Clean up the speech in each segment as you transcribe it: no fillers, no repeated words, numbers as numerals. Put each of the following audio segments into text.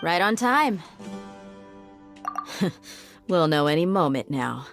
Right on time. We'll know any moment now.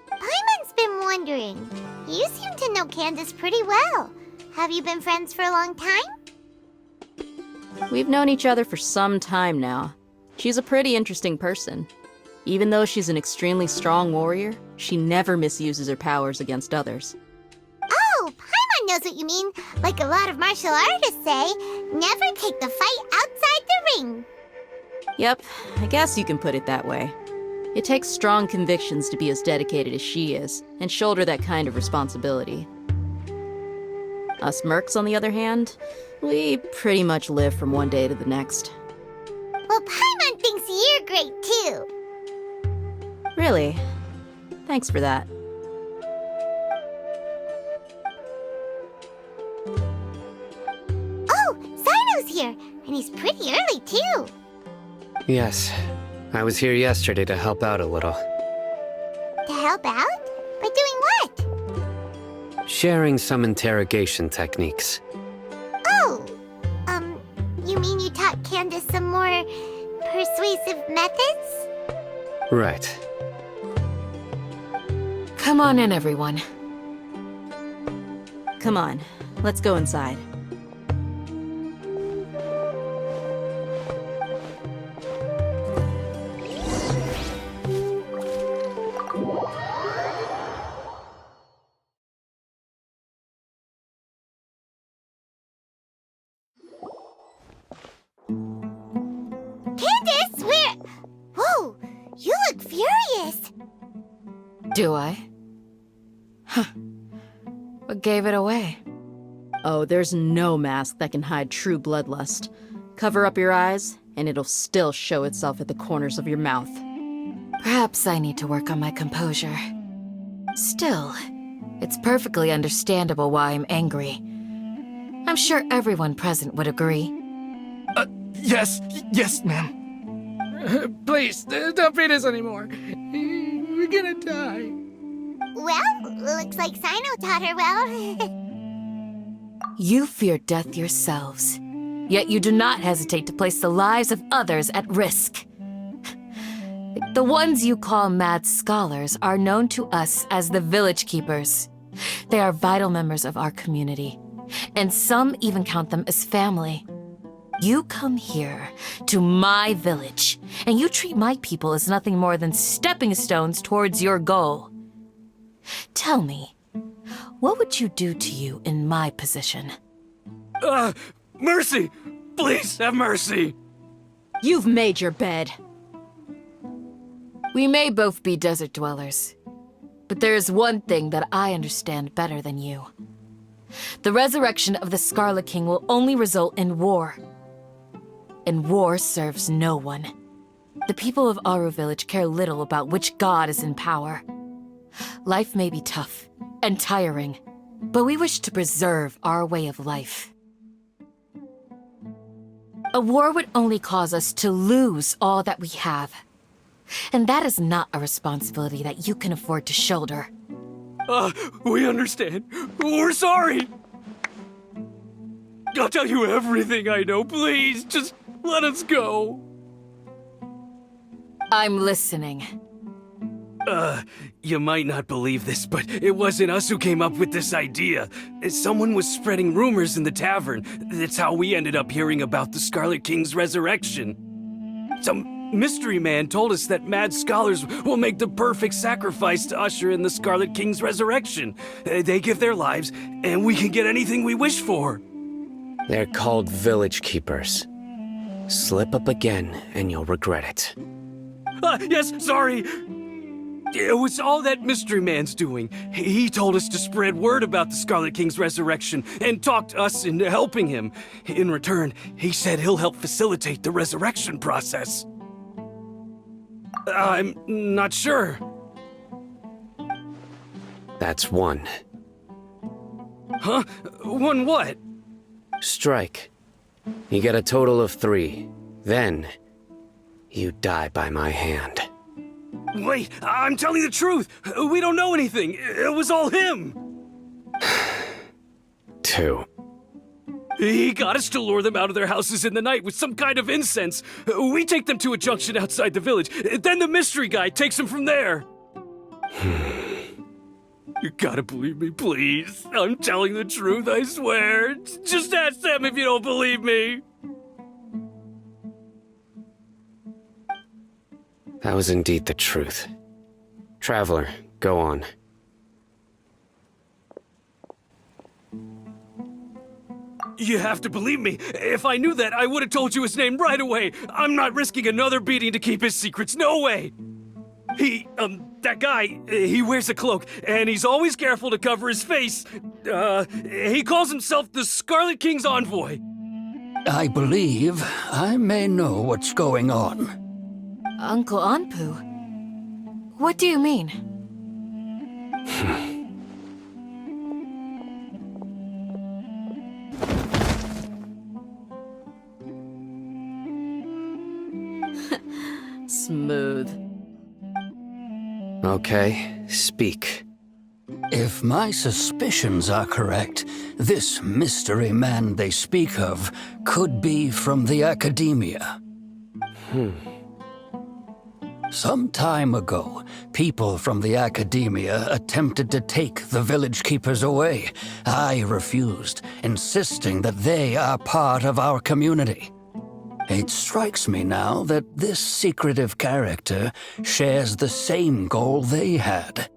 Paimon's been wondering. You seem to know Candace pretty well. Have you been friends for a long time? We've known each other for some time now. She's a pretty interesting person. Even though she's an extremely strong warrior, she never misuses her powers against others. Oh, Paimon knows what you mean. Like a lot of martial artists say, never take the fight outside the ring. Yep, I guess you can put it that way. It takes strong convictions to be as dedicated as she is, and shoulder that kind of responsibility. Us mercs, on the other hand, we pretty much live from one day to the next. Well, Paimon thinks you're great too. Really? Thanks for that. Oh, Sino's here, and he's pretty early too. Yes, I was here yesterday to help out a little. To help out? By doing what? Sharing some interrogation techniques. Oh, you mean you taught Candace some more persuasive methods? Right. Come on in, everyone. Come on, let's go inside. Candace, where? Whoa, you look furious. Do I? Huh. What gave it away? Oh, there's no mask that can hide true bloodlust. Cover up your eyes, and it'll still show itself at the corners of your mouth. Perhaps I need to work on my composure. Still, it's perfectly understandable why I'm angry. I'm sure everyone present would agree. Yes, ma'am. Please, don't beat us anymore. We're gonna die. Well, looks like Sino taught her well. You fear death yourselves, yet you do not hesitate to place the lives of others at risk. The ones you call mad scholars are known to us as the Village Keepers. They are vital members of our community, and some even count them as family. You come here, to my village, and you treat my people as nothing more than stepping stones towards your goal. Tell me, what would you do to you in my position? Mercy! Please, have mercy! You've made your bed. We may both be desert dwellers, but there is one thing that I understand better than you. The resurrection of the Scarlet King will only result in war. And war serves no one. The people of Aru Village care little about which god is in power. Life may be tough and tiring, but we wish to preserve our way of life. A war would only cause us to lose all that we have. And that is not a responsibility that you can afford to shoulder. We understand. We're sorry. I'll tell you everything I know. Please, just let us go. I'm listening. You might not believe this, but it wasn't us who came up with this idea. Someone was spreading rumors in the tavern. That's how we ended up hearing about the Scarlet King's resurrection. Some mystery man told us that mad scholars will make the perfect sacrifice to usher in the Scarlet King's resurrection. They give their lives, and we can get anything we wish for. They're called Village Keepers. Slip up again, and you'll regret it. Yes, sorry. It was all that mystery man's doing. He told us to spread word about the Scarlet King's resurrection and talked us into helping him. In return, he said he'll help facilitate the resurrection process. I'm not sure. That's one. Huh? One what? Strike. You get a total of 3. Then, you die by my hand. Wait, I'm telling the truth. We don't know anything. It was all him. 2. He got us to lure them out of their houses in the night with some kind of incense. We take them to a junction outside the village. Then the mystery guy takes them from there. You gotta believe me, please. I'm telling the truth, I swear. Just ask them if you don't believe me. That was indeed the truth. Traveler, go on. You have to believe me. If I knew that, I would have told you his name right away. I'm not risking another beating to keep his secrets. No way. That guy, he wears a cloak, and he's always careful to cover his face. He calls himself the Scarlet King's envoy. I believe I may know what's going on. Uncle Anpu? What do you mean? Smooth. Okay, speak. If my suspicions are correct, this mystery man they speak of could be from the academia. Some time ago, people from the academia attempted to take the village keepers away. I refused, insisting that they are part of our community. It strikes me now that this secretive character shares the same goal they had.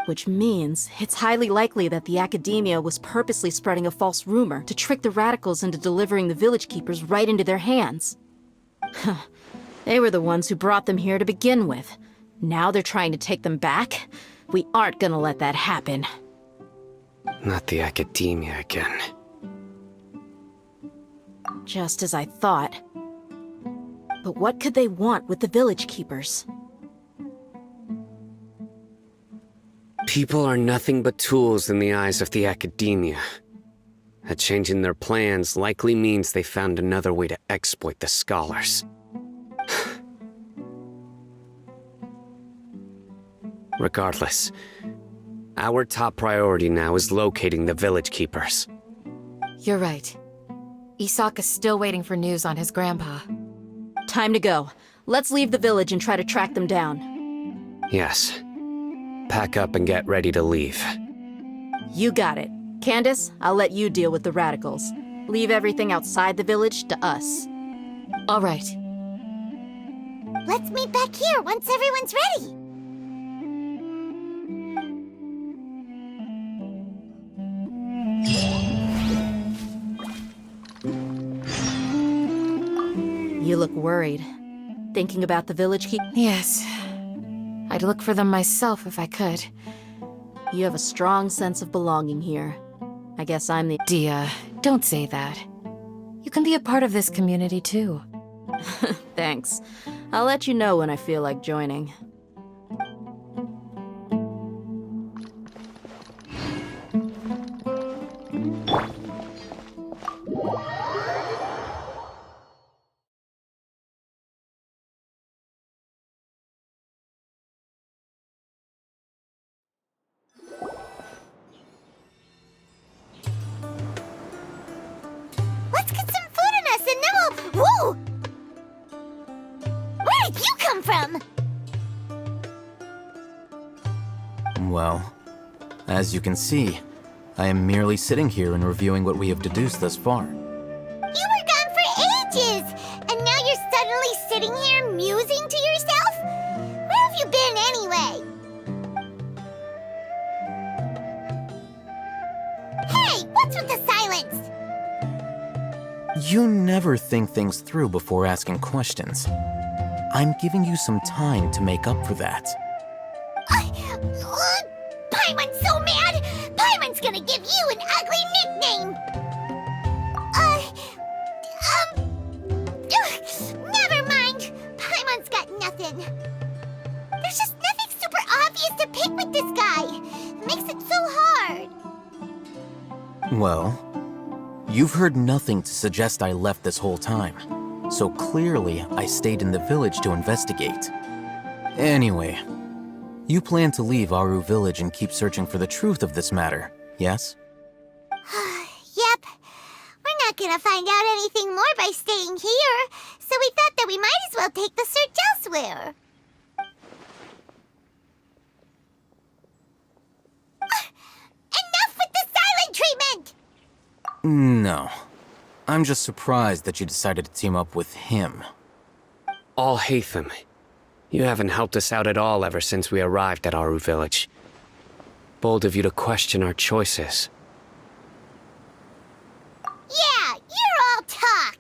Which means it's highly likely that the academia was purposely spreading a false rumor to trick the radicals into delivering the village keepers right into their hands. They were the ones who brought them here to begin with. Now they're trying to take them back? We aren't gonna let that happen. Not the academia again. Just as I thought. But what could they want with the village keepers? People are nothing but tools in the eyes of the academia. A change in their plans likely means they found another way to exploit the scholars. Regardless, our top priority now is locating the village keepers. You're right. Isak is still waiting for news on his grandpa. Time to go. Let's leave the village and try to track them down. Yes. Pack up and get ready to leave. You got it. Candace, I'll let you deal with the radicals. Leave everything outside the village to us. All right. Let's meet back here once everyone's ready. You look worried. Thinking about the village keep? Yes. I'd look for them myself if I could. You have a strong sense of belonging here. I guess I'm the... Dia, don't say that. You can be a part of this community too. Thanks. I'll let you know when I feel like joining. Let's get some food in us and then we'll... Whoa! Where did you come from? Well, as you can see, I am merely sitting here and reviewing what we have deduced thus far. You were gone for ages! And now you're suddenly sitting here musing to yourself? Where have you been anyway? Hey, what's with the silence? You never think things through before asking questions. I'm giving you some time to make up for that. Paimon's so mad! Paimon's gonna give you an ugly nickname! Never mind. Paimon's got nothing. There's just nothing super obvious to pick with this guy. It makes it so hard. Well, you've heard nothing to suggest I left this whole time, so clearly I stayed in the village to investigate. Anyway, you plan to leave Aru village and keep searching for the truth of this matter, yes? Yep. We're not not gonna find out anything more by staying here, so we thought that we might as well take the search elsewhere. Enough with the silent treatment! No. I'm just surprised that you decided to team up with him. Alhaitham, you haven't helped us out at all ever since we arrived at Aru village. Bold of you to question our choices. Yeah, you're all talk!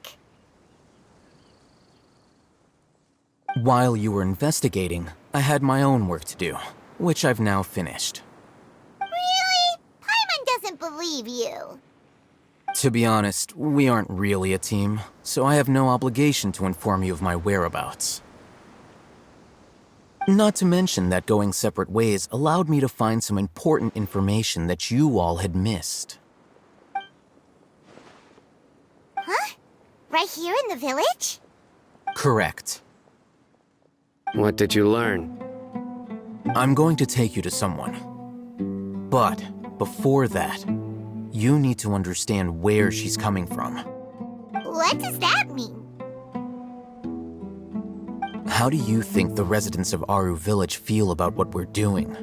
While you were investigating, I had my own work to do, which I've now finished. Really? Paimon doesn't believe you. To be honest, we aren't really a team, so I have no obligation to inform you of my whereabouts. Not to mention that going separate ways allowed me to find some important information that you all had missed. Huh? Right here in the village? Correct. What did you learn? I'm going to take you to someone. But before that, you need to understand where she's coming from. What does that mean? How do you think the residents of Aru village feel about what we're doing?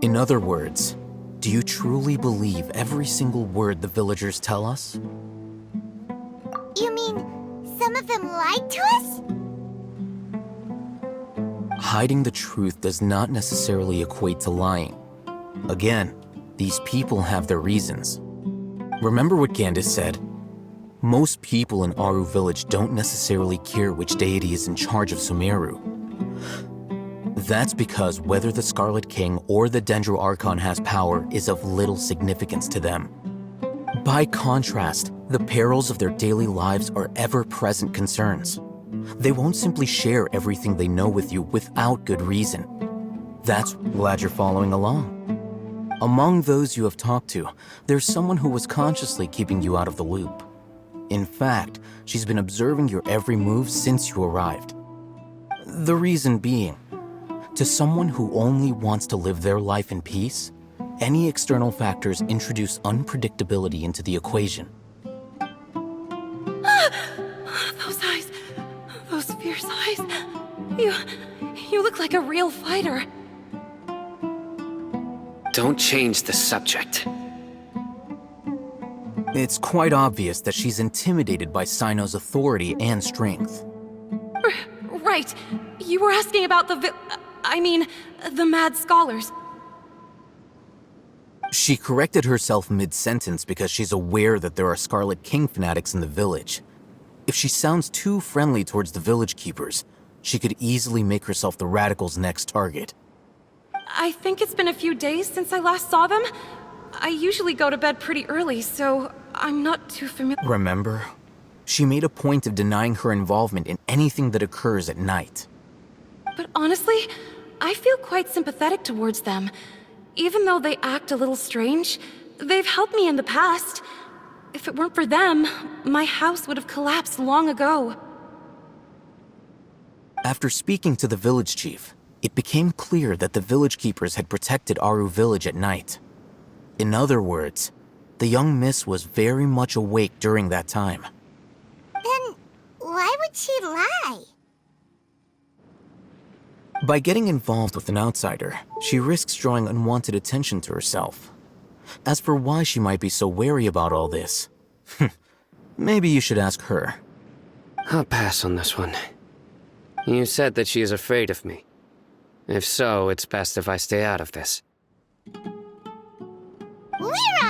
In other words, do you truly believe every single word the villagers tell us? You mean some of them lied to us? Hiding the truth does not necessarily equate to lying. Again, these people have their reasons. Remember what Gandis said? Most people in Aru village don't necessarily care which deity is in charge of Sumeru. That's because whether the Scarlet King or the Dendro Archon has power is of little significance to them. By contrast, the perils of their daily lives are ever-present concerns. They won't simply share everything they know with you without good reason. That's glad you're following along. Among those you have talked to, there's someone who was consciously keeping you out of the loop. In fact, she's been observing your every move since you arrived. The reason being, to someone who only wants to live their life in peace, any external factors introduce unpredictability into the equation. Those eyes. Those fierce eyes. You look like a real fighter. Don't change the subject. It's quite obvious that she's intimidated by Sino's authority and strength. Right. You were asking about the mad scholars. She corrected herself mid-sentence because she's aware that there are Scarlet King fanatics in the village. If she sounds too friendly towards the village keepers, she could easily make herself the radicals' next target. I think it's been a few days since I last saw them. I usually go to bed pretty early, so I'm not too familiar. Remember? She made a point of denying her involvement in anything that occurs at night. But honestly, I feel quite sympathetic towards them. Even though they act a little strange, they've helped me in the past. If it weren't for them, my house would have collapsed long ago. After speaking to the village chief, it became clear that the village keepers had protected Aru village at night. In other words, the young miss was very much awake during that time. Then why would she lie? By getting involved with an outsider, she risks drawing unwanted attention to herself. As for why she might be so wary about all this, maybe you should ask her. I'll pass on this one. You said that she is afraid of me. If so, it's best if I stay out of this. We're